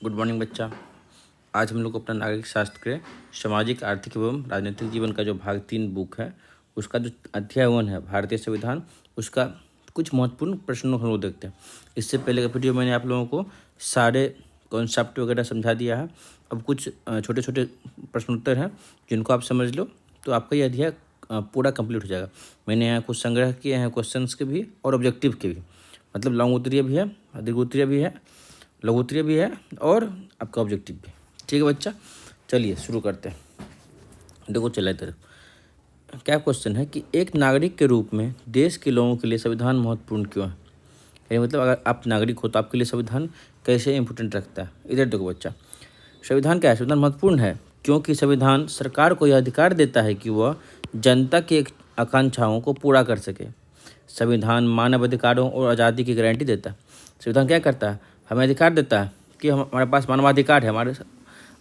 Good morning बच्चा। आज हम लोग अपना नागरिक शास्त्र के सामाजिक आर्थिक एवं राजनीतिक जीवन का जो भाग 3 बुक है उसका जो अध्याय 1 है भारतीय संविधान, उसका कुछ महत्वपूर्ण प्रश्नों को हम लोग देखते हैं। इससे पहले का वीडियो मैंने आप लोगों को सारे कॉन्सेप्ट वगैरह समझा दिया है। अब कुछ छोटे छोटे प्रश्नोत्तर हैं जिनको आप समझ लो तो आपका ये अध्याय पूरा कंप्लीट हो जाएगा। मैंने यहाँ कुछ संग्रह किए हैं क्वेश्चंस के भी और ऑब्जेक्टिव के भी, मतलब लॉन्ग उत्तरीय भी है, दीर्घ उत्तरीय भी है, लघु उत्तरीय भी है और आपका ऑब्जेक्टिव भी। ठीक है बच्चा, चलिए शुरू करते हैं। देखो चला इधर क्या क्वेश्चन है कि एक नागरिक के रूप में देश के लोगों के लिए संविधान महत्वपूर्ण क्यों है। यानी मतलब अगर आप नागरिक हो तो आपके लिए संविधान कैसे इंपॉर्टेंट रखता है। इधर देखो बच्चा, संविधान क्या है, संविधान महत्वपूर्ण है क्योंकि संविधान सरकार को यह अधिकार देता है कि वह जनता की आकांक्षाओं को पूरा कर सके। संविधान मानव अधिकारों और आज़ादी की गारंटी देता है। संविधान क्या करता है, हमें अधिकार देता है कि हमारे पास मानवाधिकार है, हमारे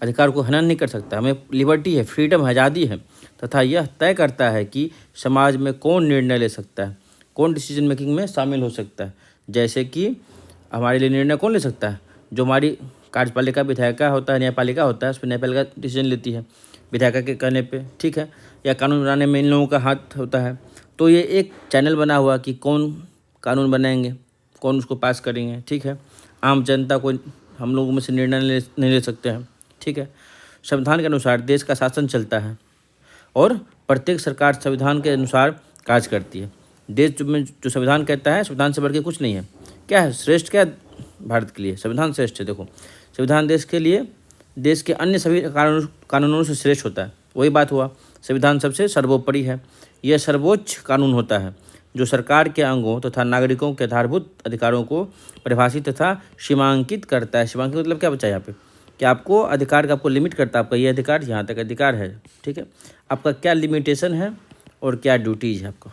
अधिकार को हनन नहीं कर सकता, हमें लिबर्टी है, फ्रीडम है, आज़ादी है, तथा यह तय करता है कि समाज में कौन निर्णय ले सकता है, कौन डिसीजन मेकिंग में शामिल हो सकता है। जैसे कि हमारे लिए निर्णय कौन ले सकता है, जो हमारी कार्यपालिका विधायिका होता है, न्यायपालिका होता है, उस पर न्यायपालिका डिसीजन लेती है विधायिका के कहने पे, ठीक है, या कानून बनाने में इन लोगों का हाथ होता है। तो ये एक चैनल बना हुआ कि कौन कानून बनाएंगे, कौन उसको पास करेंगे, ठीक है। आम जनता को हम लोगों में से निर्णय नहीं ले सकते हैं, ठीक है। संविधान के अनुसार देश का शासन चलता है और प्रत्येक सरकार संविधान के अनुसार कार्य करती है। देश में जो संविधान कहता है, संविधान से बढ़ के कुछ नहीं है। क्या है श्रेष्ठ, क्या भारत के लिए संविधान श्रेष्ठ है। देखो संविधान देश के लिए देश के अन्य सभी कानूनों से श्रेष्ठ होता है। वही बात हुआ, संविधान सबसे सर्वोपरि है। यह सर्वोच्च कानून होता है जो सरकार के अंगों तथा नागरिकों के आधारभूत अधिकारों को परिभाषित तथा सीमांकित करता है। सीमांकित मतलब क्या बचा यहाँ पे, कि आपको अधिकार का आपको लिमिट करता है, आपका ये अधिकार यहाँ तक अधिकार है, ठीक है। आपका क्या लिमिटेशन है और क्या ड्यूटीज है, आपका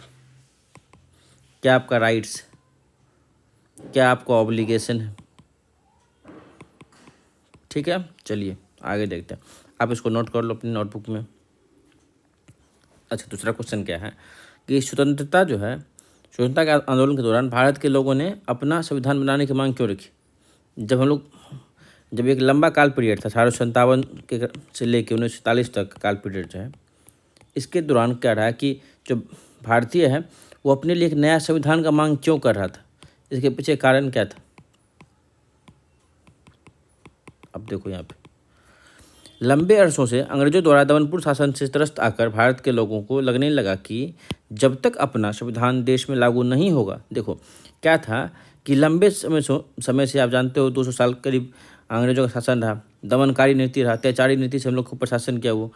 क्या आपका राइट्स, क्या आपका ऑब्लिगेशन है, ठीक है। चलिए आगे देखते हैं, आप इसको नोट कर लो अपनी नोटबुक में। अच्छा, दूसरा क्वेश्चन क्या है कि स्वतंत्रता जो है, स्वतंत्रता के आंदोलन के दौरान भारत के लोगों ने अपना संविधान बनाने की मांग क्यों रखी। जब एक लंबा काल पीरियड था 1857 के से लेकर 1947 तक काल पीरियड जो है, इसके दौरान क्या रहा कि जो भारतीय है वो अपने लिए एक नया संविधान का मांग क्यों कर रहा था, इसके पीछे कारण क्या था। अब देखो यहाँ पे लंबे अरसों से अंग्रेजों द्वारा दमनपूर्ण शासन से त्रस्त आकर भारत के लोगों को लगने लगा कि जब तक अपना संविधान देश में लागू नहीं होगा। देखो क्या था कि लंबे समय से आप जानते हो 200 साल करीब अंग्रेजों का शासन रहा, दमनकारी नीति रहा, अत्याचारी नीति से हम लोग को प्रशासन किया। वो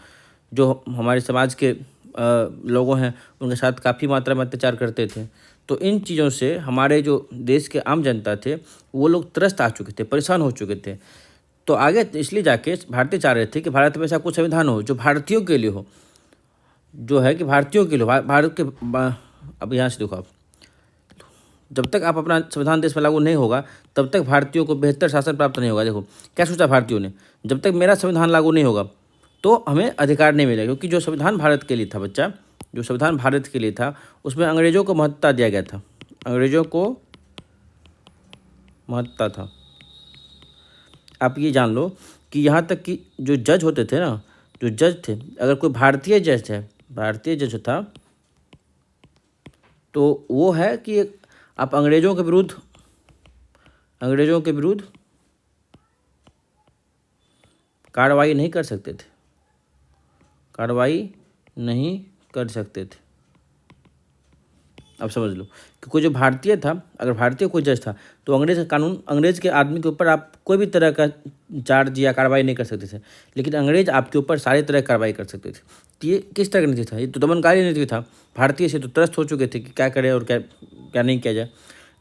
जो हमारे समाज के लोगों हैं उनके साथ काफ़ी मात्रा में अत्याचार करते थे। तो इन चीज़ों से हमारे जो देश के आम जनता थे वो लोग त्रस्त आ चुके थे, परेशान हो चुके थे। तो आगे इसलिए जाके भारतीय चाह रहे थे कि भारत में ऐसा कुछ संविधान हो जो भारतीयों के लिए हो, जो है कि भारतीयों के लिए भारत के अब यहाँ से देखो, आप जब तक आप अपना संविधान देश में लागू नहीं होगा तब तक भारतीयों को बेहतर शासन प्राप्त नहीं होगा। देखो क्या सोचा भारतीयों ने, जब तक मेरा संविधान लागू नहीं होगा तो हमें अधिकार नहीं मिलेगा, क्योंकि जो संविधान भारत के लिए था बच्चा, जो संविधान भारत के लिए था उसमें अंग्रेजों को महत्ता दिया गया था, अंग्रेजों को महत्ता था। आप ये जान लो कि यहाँ तक कि जो जज होते थे ना, जो जज थे, अगर कोई भारतीय जज है, भारतीय जज था तो वो है कि आप अंग्रेजों के विरुद्ध कार्रवाई नहीं कर सकते थे, कार्रवाई नहीं कर सकते थे। अब समझ लो कि कोई जो भारतीय था, अगर भारतीय कोई जज था तो अंग्रेज का कानून, अंग्रेज के आदमी के ऊपर आप कोई भी तरह का चार्ज या कार्रवाई नहीं कर सकते थे, लेकिन अंग्रेज आपके ऊपर सारे तरह की कार्रवाई कर सकते थे। तो ये किस तरह का नीति था, ये तो दमनकारी नीति था। भारतीय से तो त्रस्त हो चुके थे कि क्या करें और क्या क्या नहीं किया जाए।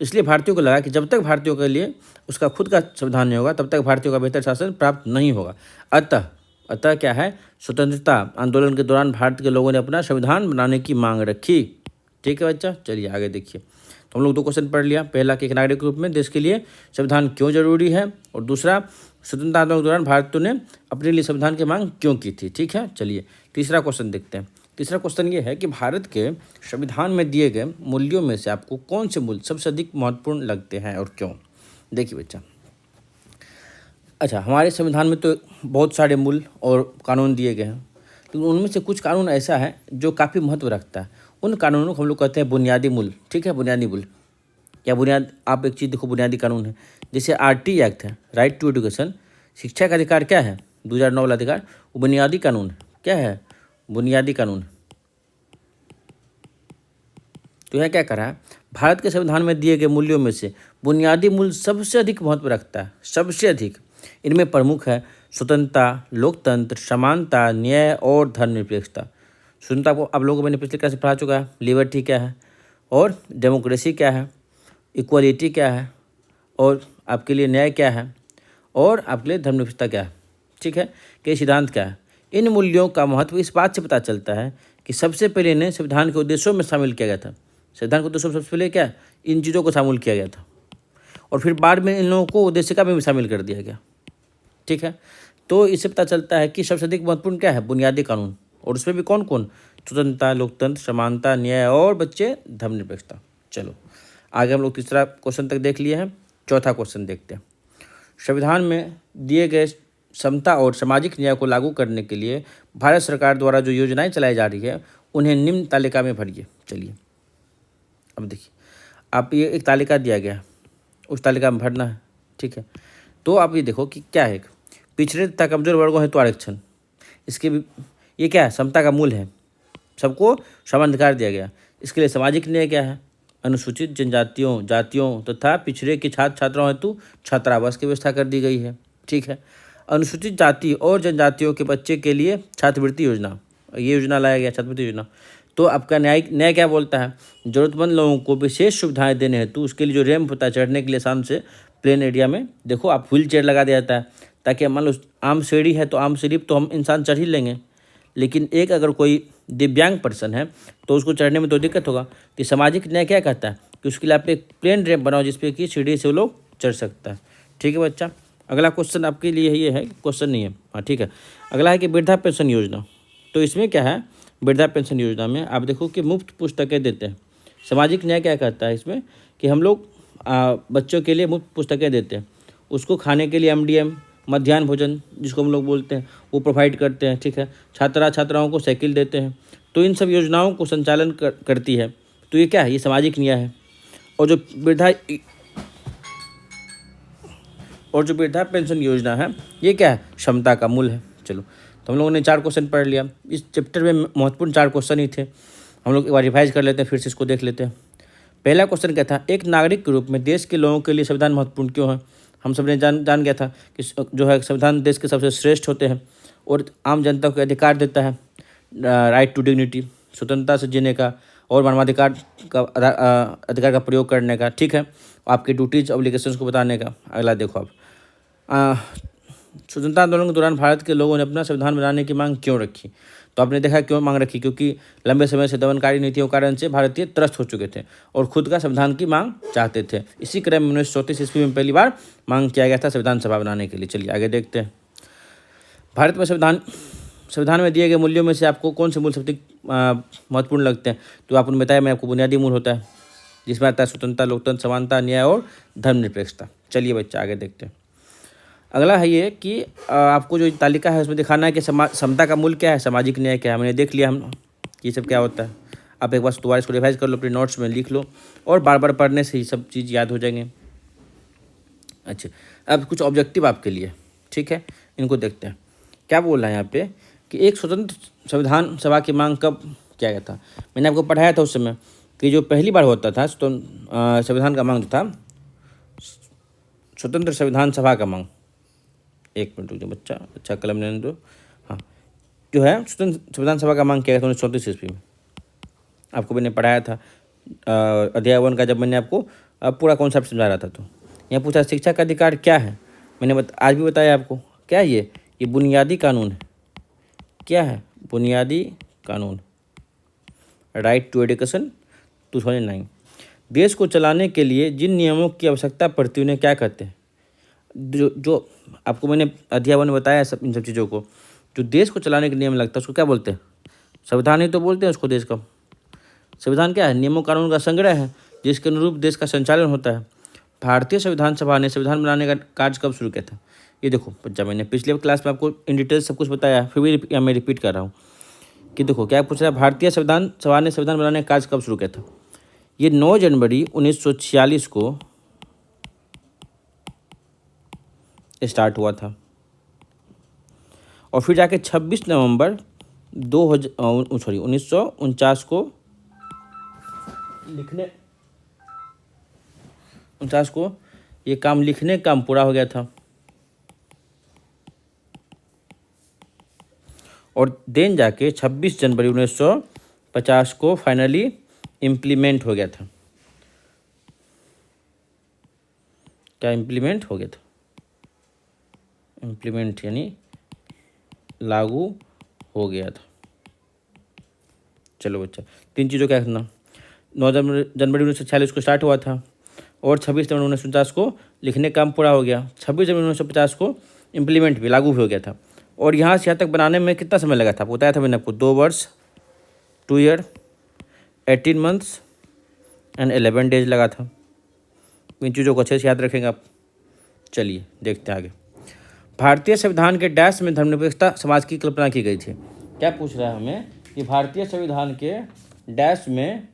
इसलिए भारतीयों को लगा कि जब तक भारतीयों के लिए उसका खुद का संविधान नहीं होगा तब तक भारतीयों का बेहतर शासन प्राप्त नहीं होगा। अतः क्या है, स्वतंत्रता आंदोलन के दौरान भारत के लोगों ने अपना संविधान बनाने की मांग रखी। ठीक है बच्चा, चलिए आगे देखिए। तो हम लोग 2 क्वेश्चन पढ़ लिया। पहला कि एक नागरिक के रूप में देश के लिए संविधान क्यों जरूरी है, और दूसरा स्वतंत्रता आंदोलन के दौरान भारत ने अपने लिए संविधान की मांग क्यों की थी। ठीक है, चलिए तीसरा क्वेश्चन देखते हैं। तीसरा क्वेश्चन ये है कि भारत के संविधान में दिए गए मूल्यों में से आपको कौन से मूल्य सबसे अधिक महत्वपूर्ण लगते हैं और क्यों। देखिए बच्चा, अच्छा, हमारे संविधान में तो बहुत सारे मूल और कानून दिए गए हैं, लेकिन उनमें से कुछ कानून ऐसा है जो काफ़ी महत्व रखता है। उन कानूनों को हम लोग कहते हैं बुनियादी मूल, ठीक है, बुनियादी मूल या बुनियाद। आप एक चीज़ देखो, बुनियादी कानून है, जैसे आरटी एक्ट है, राइट टू एजुकेशन, शिक्षा का अधिकार क्या है, 2009 वाला अधिकार, वो बुनियादी कानून है। क्या है? बुनियादी कानून है। तो यह क्या करा है, भारत के संविधान में दिए गए मूल्यों में से बुनियादी मूल्य सबसे अधिक महत्व रखता है, सबसे अधिक। इनमें प्रमुख है स्वतंत्रता, लोकतंत्र, समानता, न्याय और धर्मनिरपेक्षता। स्वतंत्रता को आप लोगों को मैंने पिछले क्लास में पढ़ा चुका है, लिबर्टी क्या है, और डेमोक्रेसी क्या है, इक्वालिटी क्या है, और आपके लिए न्याय क्या है, और आपके लिए धर्मनिरपेक्षता क्या है, ठीक है, कि सिद्धांत क्या है। इन मूल्यों का महत्व इस बात से पता चलता है कि सबसे पहले इन्हें संविधान के उद्देश्यों में शामिल किया गया था। संविधान के उद्देश्यों में सबसे पहले क्या, इन चीज़ों को शामिल किया गया था, और फिर बाद में इन लोगों को उद्देशिका में भी शामिल कर दिया गया, ठीक है। तो इससे पता चलता है कि सबसे अधिक महत्वपूर्ण क्या है, बुनियादी कानून, और उसमें भी कौन कौन, स्वतंत्रता, लोकतंत्र, समानता, न्याय और बच्चे धर्मनिरपेक्षता। चलो आगे हम लोग तीसरा क्वेश्चन तक देख लिए हैं, चौथा क्वेश्चन देखते हैं। संविधान में दिए गए समता और सामाजिक न्याय को लागू करने के लिए भारत सरकार द्वारा जो योजनाएं चलाई जा रही है उन्हें निम्न तालिका में भरिए। चलिए अब देखिए, आप ये एक तालिका दिया गया है, उस तालिका में भरना है, ठीक है। तो आप ये देखो कि क्या है, पिछड़े तथा कमजोर वर्गों हेतु आरक्षण, इसके भी ये क्या है, समता का मूल है, सबको समान अधिकार दिया गया। इसके लिए सामाजिक न्याय क्या है, अनुसूचित जनजातियों, जातियों तथा पिछड़े के छात्र छात्राओं हेतु छात्रावास की व्यवस्था कर दी गई है, ठीक है। अनुसूचित जाति और जनजातियों के बच्चे के लिए छात्रवृत्ति योजना, ये योजना लाया गया, छात्रवृत्ति योजना। तो आपका न्याय क्या बोलता है, जरूरतमंद लोगों को विशेष सुविधाएं देने हेतु उसके लिए जो रैंप होता है चढ़ने के लिए आसान से प्लेन एरिया में, देखो आप व्हील चेयर लगा दिया जाता है, ताकि मान लो आम सीढ़ी है तो आम सीढ़ी तो हम इंसान चढ़ ही लेंगे, लेकिन एक अगर कोई दिव्यांग पर्सन है तो उसको चढ़ने में तो दिक्कत होगा। तो सामाजिक न्याय क्या कहता है कि उसके लिए आप एक प्लेन रैंप बनाओ जिसपे कि सीढ़ी से वो लोग चढ़ सकता है, ठीक है बच्चा। अगला क्वेश्चन आपके लिए ये है, क्वेश्चन नहीं है, हाँ ठीक है। अगला है कि वृद्धा पेंशन योजना। तो इसमें क्या है, वृद्धा पेंशन योजना में आप देखो कि मुफ्त पुस्तकें देते हैं। सामाजिक न्याय क्या कहता है इसमें कि हम लोग बच्चों के लिए मुफ्त पुस्तकें देते हैं, उसको खाने के लिए एमडीएम, मध्याह्न भोजन जिसको हम लोग बोलते हैं, वो प्रोवाइड करते हैं, ठीक है। छात्राओं को साइकिल देते हैं। तो इन सब योजनाओं को संचालन करती है। तो ये क्या है, ये सामाजिक न्याय है। और जो वृद्धा पेंशन योजना है ये क्या है, क्षमता का मूल है। चलो तो हम लोगों ने 4 क्वेश्चन पढ़ लिया। इस चैप्टर में महत्वपूर्ण 4 क्वेश्चन ही थे, हम लोग एक बार रिवाइज कर लेते हैं, फिर से इसको देख लेते हैं। पहला क्वेश्चन क्या था, एक नागरिक के रूप में देश के लोगों के लिए संविधान महत्वपूर्ण क्यों है। हम सब ने जान गया था कि जो है संविधान देश के सबसे श्रेष्ठ होते हैं और आम जनता को अधिकार देता है, राइट टू डिग्निटी, स्वतंत्रता से जीने का और मानवाधिकार का अधिकार का प्रयोग करने का, ठीक है, आपकी ड्यूटीज ऑब्लिगेशंस को बताने का। अगला देखो आप, स्वतंत्रता आंदोलन के दौरान भारत के लोगों ने अपना संविधान बनाने की मांग क्यों रखी। तो आपने देखा क्यों मांग रखी, क्योंकि लंबे समय से दमनकारी नीतियों के कारण से भारतीय त्रस्त हो चुके थे और खुद का संविधान की मांग चाहते थे। इसी क्रम में 1934 ईस्वी में पहली बार मांग किया गया था संविधान सभा बनाने के लिए। चलिए आगे देखते हैं। भारत में संविधान में दिए गए मूल्यों में से आपको कौन से मूल सबसे महत्वपूर्ण लगते हैं। तो आपने बताया, मैं आपको बुनियादी मूल होता है जिसमें आता है स्वतंत्रता, लोकतंत्र, समानता, न्याय और धर्मनिरपेक्षता। चलिए बच्चा आगे देखते हैं। अगला है ये कि आपको जो तालिका है उसमें दिखाना है कि समता का मूल क्या है, सामाजिक न्याय क्या है। हमने देख लिया हम ये सब क्या होता है। आप एक बार दोबारा इसको रिवाइज कर लो, अपने नोट्स में लिख लो, और बार बार पढ़ने से ही सब चीज़ याद हो जाएंगे। अच्छा, अब कुछ ऑब्जेक्टिव आपके लिए, ठीक है, इनको देखते हैं। क्या बोल रहा है यहाँ पे कि एक स्वतंत्र संविधान सभा की मांग कब किया गया था। मैंने आपको पढ़ाया था उस समय कि जो पहली बार होता था तो संविधान का मांग जो था, स्वतंत्र संविधान सभा का मांग, एक मिनट रुकिए बच्चा, अच्छा कलम लेने दो। हाँ, जो है स्वतंत्र संविधान सभा का मांग किया गया था 1934 ईस्वी में। आपको मैंने पढ़ाया था अध्याय 1 का, जब मैंने आपको पूरा कॉन्सेप्ट समझा रहा था। तो यहाँ पूछा शिक्षा का अधिकार क्या है, मैंने आज भी बताया आपको क्या है, ये बुनियादी कानून है। क्या है, बुनियादी कानून, राइट टू एजुकेशन 2009। देश को चलाने के लिए जिन नियमों की आवश्यकता पड़ती है उन्हें क्या कहते हैं। जो आपको मैंने अध्याय 1 में बताया सब इन सब चीज़ों को, जो देश को चलाने के नियम लगता है उसको क्या बोलते हैं, संविधान ही तो बोलते हैं उसको। देश का संविधान क्या है, नियमों कानून का संग्रह है जिसके अनुरूप देश का संचालन होता है। भारतीय संविधान सभा ने संविधान बनाने का कार्य कब शुरू किया था। ये देखो बच्चा, मैंने पिछले क्लास में आपको इन डिटेल सब कुछ बताया, फिर भी मैं रिपीट कर रहा हूँ कि देखो क्या पूछ रहा है, भारतीय संविधान सभा ने संविधान बनाने का कार्य कब शुरू किया था। ये 9 जनवरी 1946 को स्टार्ट हुआ था और फिर जाके 26 नवंबर 1949 को लिखने 49 को ये काम लिखने का काम पूरा हो गया था और देन जाके 26 जनवरी 1950 को फाइनली इम्प्लीमेंट हो गया था। क्या इम्प्लीमेंट हो गया था? इम्प्लीमेंट यानी लागू हो गया था। चलो बच्चा, 3 चीज़ों का रखना। 9 जनवरी 1946 को स्टार्ट हुआ था और 26 जनवरी 1949 को लिखने का काम पूरा हो गया। 26 जनवरी 1950 को इम्प्लीमेंट भी लागू हो गया था और यहाँ से यहाँ तक बनाने में कितना समय लगा था बताया था मैंने आपको, 2 वर्ष 2 ईयर 18 मंथ्स एंड 11 डेज लगा था। इन चीज़ों को अच्छे से याद रखेंगे आप। चलिए देखते हैं आगे। भारतीय संविधान के डैश में धर्मनिरपेक्षता समाज की कल्पना की गई थी। क्या पूछ रहा है हमें कि भारतीय संविधान के डैश में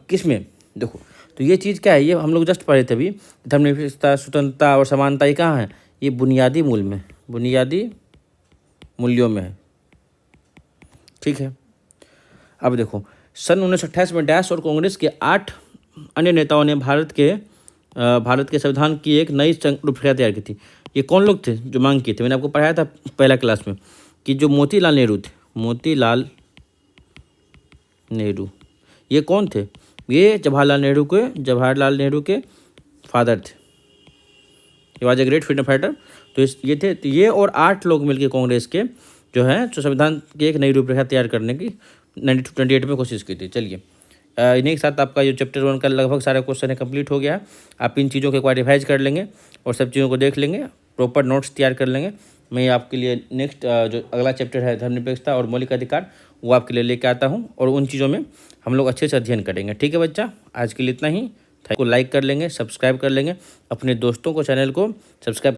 किस में, देखो तो ये चीज़ क्या है, ये हम लोग जस्ट पढ़े थे अभी, धर्मनिरपेक्षता, स्वतंत्रता और समानता, ये कहाँ है? ये बुनियादी मूल में, बुनियादी मूल्यों में है। ठीक है, अब देखो सन 1928 में डैश और कांग्रेस के 8 अन्य नेताओं ने भारत के संविधान की एक नई रूपरेखा तैयार की थी। ये कौन लोग थे जो मांग किए थे? मैंने आपको पढ़ाया था पहला क्लास में कि जो मोतीलाल नेहरू थे, मोतीलाल नेहरू, ये कौन थे? ये जवाहरलाल नेहरू के फादर थे। He was a great freedom fighter. तो ये थे, तो ये और 8 लोग मिलकर कांग्रेस के जो है जो संविधान की एक नई रूपरेखा तैयार करने की 1928 में कोशिश की थी। चलिए इन्हीं के साथ आपका जो चैप्टर 1 का लगभग सारा क्वेश्चन है कंप्लीट हो गया। आप इन चीज़ों को एक बार रिवाइज कर लेंगे और सब चीज़ों को देख लेंगे, प्रॉपर नोट्स तैयार कर लेंगे। मैं आपके लिए नेक्स्ट जो अगला चैप्टर है धर्मनिरपेक्षता और मौलिक अधिकार, वो आपके लिए लेके आता हूँ और उन चीज़ों में हम लोग अच्छे से अध्ययन करेंगे। ठीक है बच्चा, आज के लिए इतना ही। को लाइक कर लेंगे, सब्सक्राइब कर लेंगे, अपने दोस्तों को चैनल को सब्सक्राइब